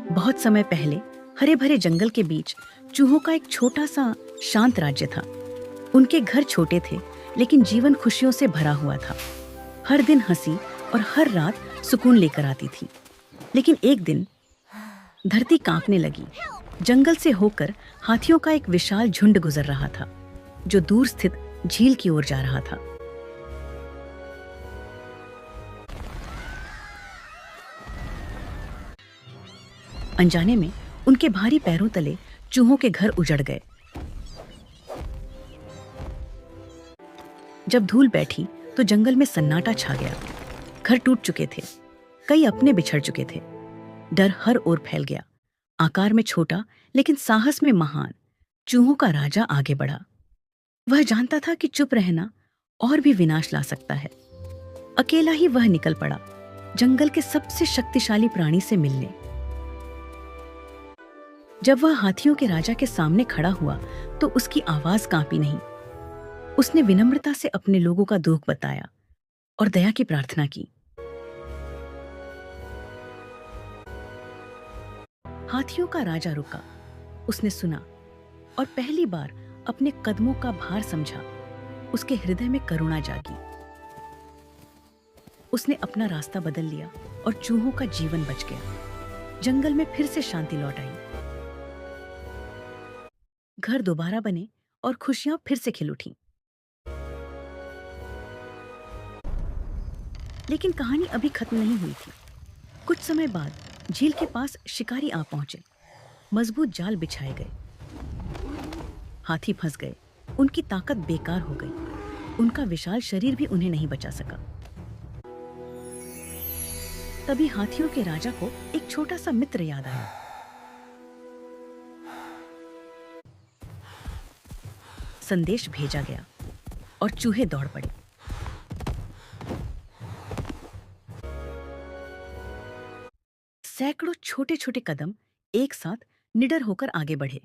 बहुत समय पहले हरे भरे जंगल के बीच चूहों का एक छोटा सा शांत राज्य था। उनके घर छोटे थे, लेकिन जीवन खुशियों से भरा हुआ था। हर दिन हंसी और हर रात सुकून लेकर आती थी। लेकिन एक दिन धरती कांपने लगी। जंगल से होकर हाथियों का एक विशाल झुंड गुजर रहा था, जो दूर स्थित झील की ओर जा रहा था। अनजाने में उनके भारी पैरों तले चूहों के घर उजड़ गए। जब धूल बैठी तो जंगल में सन्नाटा छा गया। घर टूट चुके थे, कई अपने बिछड़ चुके थे। डर हर ओर फैल गया। आकार में छोटा लेकिन साहस में महान चूहों का राजा आगे बढ़ा। वह जानता था कि चुप रहना और भी विनाश ला सकता है। अकेला ही वह निकल पड़ा, जंगल के सबसे शक्तिशाली प्राणी से मिलने। जब वह हाथियों के राजा के सामने खड़ा हुआ तो उसकी आवाज कांपी नहीं। उसने विनम्रता से अपने लोगों का दुख बताया और दया की प्रार्थना की। हाथियों का राजा रुका। उसने सुना और पहली बार अपने कदमों का भार समझा। उसके हृदय में करुणा जागी। उसने अपना रास्ता बदल लिया और चूहों का जीवन बच गया। जंगल में फिर से शांति लौट आई। घर दोबारा बने और खुशियां फिर से खिल उठीं। लेकिन कहानी अभी खत्म नहीं हुई थी। कुछ समय बाद झील के पास शिकारी आ पहुंचे। मजबूत जाल बिछाए गए। हाथी फंस गए। उनकी ताकत बेकार हो गई। उनका विशाल शरीर भी उन्हें नहीं बचा सका। तभी हाथियों के राजा को एक छोटा सा मित्र याद आया। संदेश भेजा गया और चूहे दौड़ पड़े। सैकड़ों छोटे छोटे कदम एक साथ निडर होकर आगे बढ़े।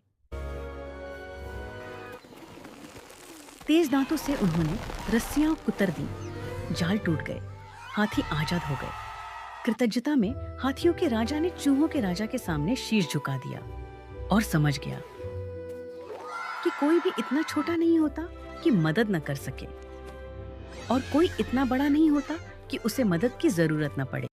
तेज दांतों से उन्होंने रस्सियां कुतर दी। जाल टूट गए। हाथी आजाद हो गए। कृतज्ञता में हाथियों के राजा ने चूहों के राजा के सामने शीश झुका दिया और समझ गया कि कोई भी इतना छोटा नहीं होता कि मदद न कर सके, और कोई इतना बड़ा नहीं होता कि उसे मदद की जरूरत न पड़े।